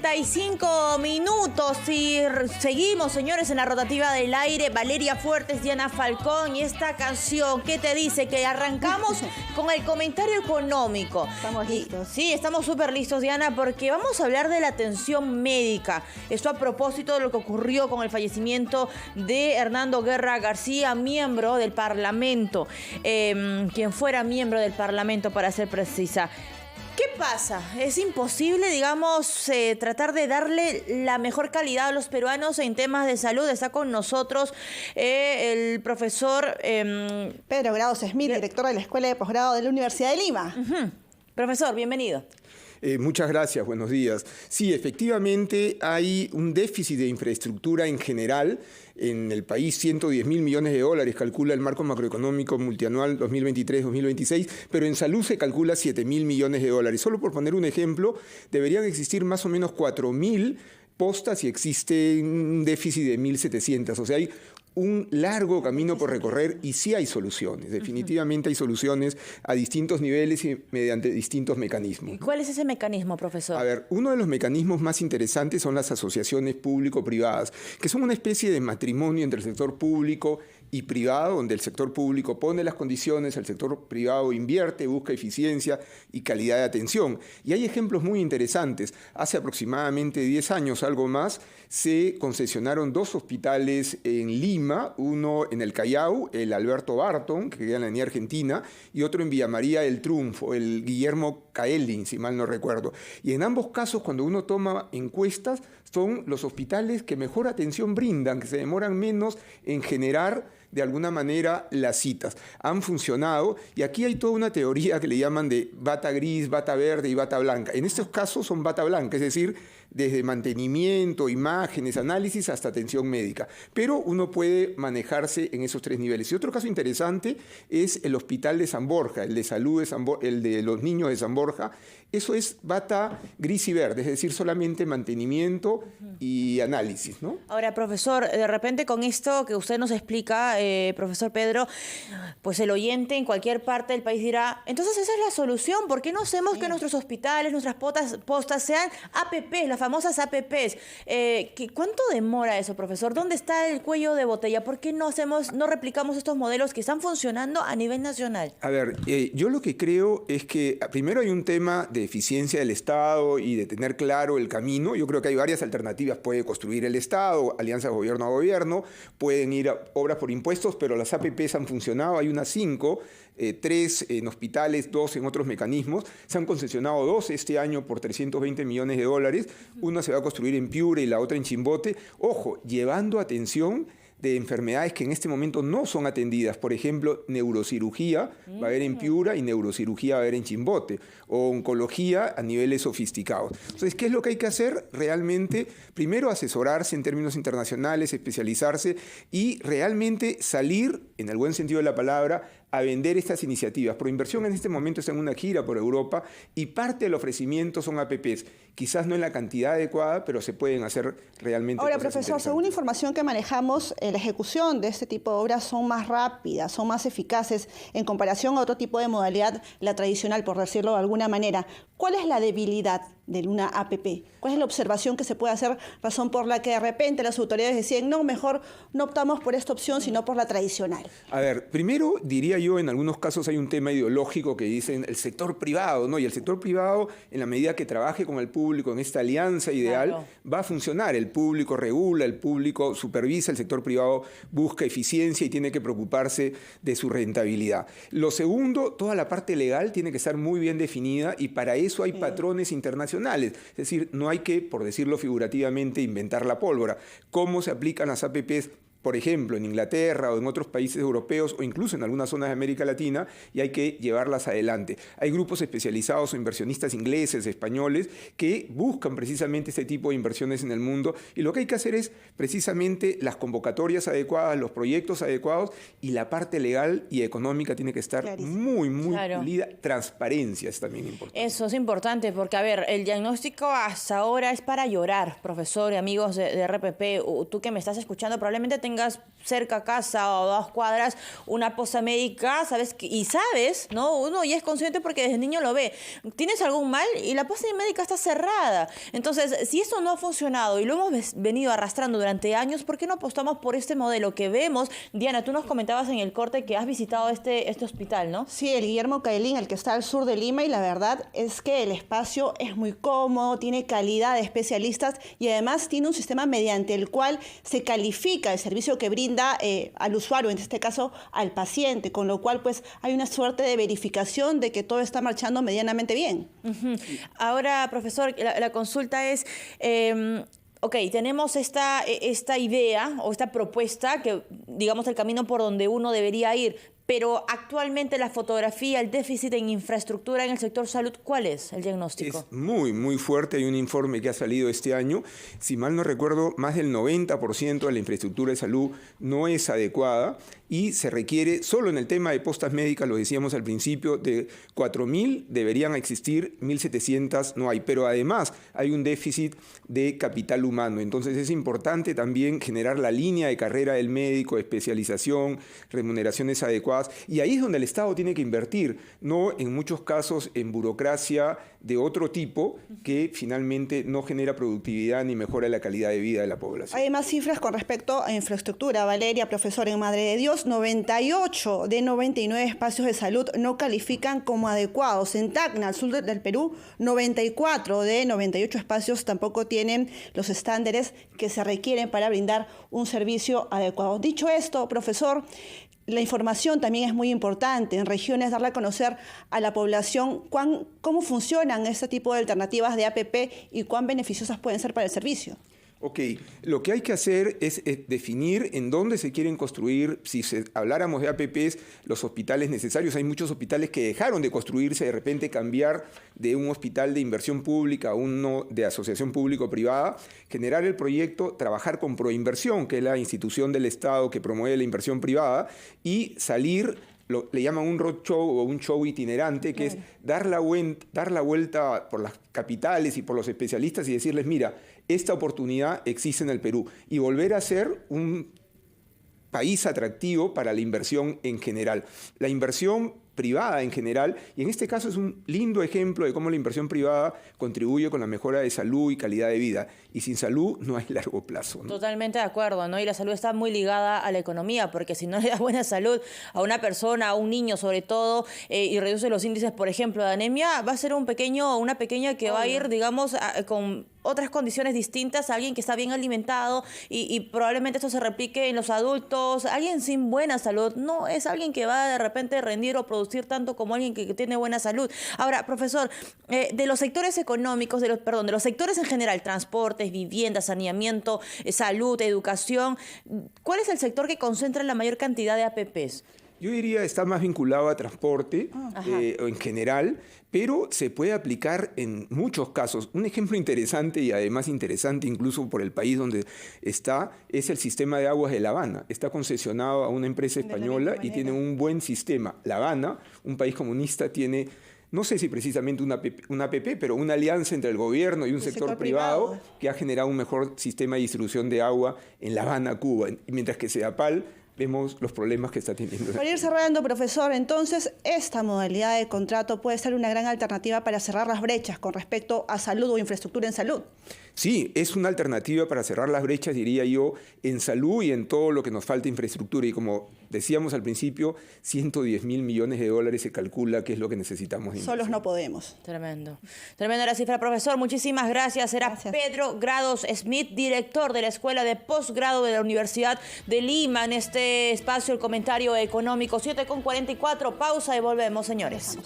45 minutos y seguimos, señores, en la rotativa del aire. Valeria Fuertes, Diana Falcón y esta canción, ¿qué te dice? Que arrancamos con el comentario económico. Estamos listos. Sí, estamos súper listos, Diana, porque vamos a hablar de la atención médica. Esto a propósito de lo que ocurrió con el fallecimiento de Hernando Guerra García, miembro del Parlamento, quien fuera miembro del Parlamento, para ser precisa. ¿Qué pasa? Es imposible, digamos, tratar de darle la mejor calidad a los peruanos en temas de salud. Está con nosotros el profesor Pedro Grados Smith, director de la Escuela de Posgrado de la Universidad de Lima. Profesor, bienvenido. Muchas gracias, buenos días. Sí, efectivamente hay un déficit de infraestructura en general en el país. 110.000 millones de dólares calcula el marco macroeconómico multianual 2023-2026, pero en salud se calcula 7.000 millones de dólares. Solo por poner un ejemplo, deberían existir más o menos 4.000 postas y existe un déficit de 1.700. O sea, hay un largo camino por recorrer y sí hay soluciones. Definitivamente hay soluciones a distintos niveles y mediante distintos mecanismos. ¿Cuál es ese mecanismo, profesor? A ver, uno de los mecanismos más interesantes son las asociaciones público-privadas, que son una especie de matrimonio entre el sector público y privado, donde el sector público pone las condiciones, el sector privado invierte, busca eficiencia y calidad de atención. Y hay ejemplos muy interesantes. Hace aproximadamente 10 años, algo más, se concesionaron 2 hospitales en Lima, uno en el Callao, el Alberto Barton, que queda en la línea argentina, y otro en Villa María del Triunfo, el Guillermo Caeldin, si mal no recuerdo. Y en ambos casos, cuando uno toma encuestas, son los hospitales que mejor atención brindan, que se demoran menos en generar de alguna manera las citas. Han funcionado y aquí hay toda una teoría que le llaman de bata gris, bata verde y bata blanca. En estos casos son bata blanca, es decir, desde mantenimiento, imágenes, análisis hasta atención médica. Pero uno puede manejarse en esos 3 niveles. Y otro caso interesante es el Hospital de San Borja, el de salud de San Borja, el de los niños de San Borja. Eso es bata gris y verde, es decir, solamente mantenimiento y análisis, ¿no? Ahora, profesor, de repente con esto que usted nos explica, profesor Pedro, pues el oyente en cualquier parte del país dirá, entonces esa es la solución, ¿por qué no hacemos que nuestros hospitales, nuestras postas sean APPs, las famosas APPs? ¿Cuánto demora eso, profesor? ¿Dónde está el cuello de botella? ¿Por qué no replicamos estos modelos que están funcionando a nivel nacional? A ver, yo lo que creo es que primero hay un tema de eficiencia del Estado y de tener claro el camino. Yo creo que hay varias alternativas. Puede construir el Estado, alianzas gobierno a gobierno, pueden ir a obras por impuestos, pero las APPs han funcionado. Hay unas 5, 3 en hospitales, 2 en otros mecanismos. Se han concesionado 2 este año por 320 millones de dólares. Una se va a construir en Piura y la otra en Chimbote. Ojo, llevando atención de enfermedades que en este momento no son atendidas. Por ejemplo, neurocirugía va a haber en Piura y neurocirugía va a haber en Chimbote. O oncología a niveles sofisticados. Entonces, ¿qué es lo que hay que hacer? Realmente, primero asesorarse en términos internacionales, especializarse y realmente salir, en el buen sentido de la palabra, a vender estas iniciativas. Proinversión en este momento está en una gira por Europa y parte del ofrecimiento son APPs. Quizás no en la cantidad adecuada, pero se pueden hacer realmente. Ahora, profesor, según información que manejamos, la ejecución de este tipo de obras son más rápidas, son más eficaces en comparación a otro tipo de modalidad, la tradicional, por decirlo de alguna manera. ¿Cuál es la debilidad de una APP? ¿Cuál es la observación que se puede hacer, razón por la que de repente las autoridades decían, no, mejor no optamos por esta opción, sino por la tradicional? A ver, primero diría yo, en algunos casos hay un tema ideológico que dicen el sector privado, ¿no? Y el sector privado, en la medida que trabaje con el público en esta alianza ideal, claro, va a funcionar. El público regula, el público supervisa, el sector privado busca eficiencia y tiene que preocuparse de su rentabilidad. Lo segundo, toda la parte legal tiene que estar muy bien definida y para eso hay patrones internacionales. Es decir, no hay que, por decirlo figurativamente, inventar la pólvora. ¿Cómo se aplican las APPs? Por ejemplo, en Inglaterra o en otros países europeos o incluso en algunas zonas de América Latina, y hay que llevarlas adelante. Hay grupos especializados o inversionistas ingleses, españoles, que buscan precisamente este tipo de inversiones en el mundo y lo que hay que hacer es precisamente las convocatorias adecuadas, los proyectos adecuados y la parte legal y económica tiene que estar muy pulida. Transparencia es también importante. Eso es importante porque, a ver, el diagnóstico hasta ahora es para llorar, profesor y amigos de RPP. Tú que me estás escuchando probablemente tengas tengas cerca a casa o 2 cuadras una posta médica, sabes, ¿no? Uno ya es consciente porque desde niño lo ve. Tienes algún mal y la posta médica está cerrada. Entonces, si esto no ha funcionado y lo hemos venido arrastrando durante años, ¿por qué no apostamos por este modelo que vemos? Diana, tú nos comentabas en el corte que has visitado este hospital, ¿no? Sí, el Guillermo Cailín, el que está al sur de Lima, y la verdad es que el espacio es muy cómodo, tiene calidad de especialistas y además tiene un sistema mediante el cual se califica el servicio que brinda al usuario, en este caso al paciente, con lo cual pues hay una suerte de verificación de que todo está marchando medianamente bien. Ahora, profesor, la consulta es... Ok, tenemos esta idea o esta propuesta que, digamos, el camino por donde uno debería ir, pero actualmente la fotografía, el déficit en infraestructura en el sector salud, ¿cuál es el diagnóstico? Es muy, muy fuerte. Hay un informe que ha salido este año. Si mal no recuerdo, más del 90% de la infraestructura de salud no es adecuada y se requiere, solo en el tema de postas médicas, lo decíamos al principio, de 4.000 deberían existir, 1.700 no hay. Pero además hay un déficit de capital humano. Entonces es importante también generar la línea de carrera del médico, especialización, remuneraciones adecuadas. Y ahí es donde el Estado tiene que invertir, no en muchos casos en burocracia de otro tipo que finalmente no genera productividad ni mejora la calidad de vida de la población. Hay más cifras con respecto a infraestructura. Valeria, profesor en Madre de Dios, 98 de 99 espacios de salud no califican como adecuados. En Tacna, al sur del Perú, 94 de 98 espacios tampoco tienen los estándares que se requieren para brindar un servicio adecuado. Dicho esto, profesor, la información también es muy importante. En regiones, darle a conocer a la población cómo funcionan este tipo de alternativas de APP y cuán beneficiosas pueden ser para el servicio. Ok, lo que hay que hacer es definir en dónde se quieren construir, si habláramos de APPs, los hospitales necesarios. Hay muchos hospitales que dejaron de construirse, de repente cambiar de un hospital de inversión pública a uno de asociación público-privada, generar el proyecto, trabajar con Proinversión, que es la institución del Estado que promueve la inversión privada, y salir... le llaman un roadshow o un show itinerante, que es dar la vuelta por las capitales y por los especialistas y decirles, mira, esta oportunidad existe en el Perú, y volver a ser un país atractivo para la inversión en general. La inversión privada en general, y en este caso es un lindo ejemplo de cómo la inversión privada contribuye con la mejora de salud y calidad de vida. Y sin salud no hay largo plazo, ¿no? Totalmente de acuerdo, ¿no? Y la salud está muy ligada a la economía, porque si no le das buena salud a una persona, a un niño sobre todo, y reduce los índices, por ejemplo, de anemia, va a ser una pequeña que va a ir, digamos, con otras condiciones distintas a alguien que está bien alimentado y probablemente esto se replique en los adultos. Alguien sin buena salud no es alguien que va de repente a rendir o producir tanto como alguien que tiene buena salud. Ahora, profesor, de los sectores económicos, de los sectores en general, transportes, vivienda, saneamiento, salud, educación, ¿cuál es el sector que concentra la mayor cantidad de APPs? Yo diría está más vinculado a transporte en general, pero se puede aplicar en muchos casos. Un ejemplo interesante y además interesante incluso por el país donde está es el sistema de aguas de La Habana. Está concesionado a una empresa española y tiene un buen sistema. La Habana, un país comunista, tiene... no sé si precisamente una APP, pero una alianza entre el gobierno y un sector privado que ha generado un mejor sistema de distribución de agua en La Habana, Cuba. Y mientras que Sedapal vemos los problemas que está teniendo. Para ir cerrando, profesor, entonces, esta modalidad de contrato puede ser una gran alternativa para cerrar las brechas con respecto a salud o infraestructura en salud. Sí, es una alternativa para cerrar las brechas, diría yo, en salud y en todo lo que nos falta infraestructura. Y como decíamos al principio, 110.000 millones de dólares se calcula que es lo que necesitamos. Solos no podemos. Tremendo. Tremenda la cifra, profesor. Muchísimas gracias. Era Pedro Grados Smith, director de la Escuela de Posgrado de la Universidad de Lima. En este espacio, el comentario económico. 7:44. Pausa y volvemos, señores.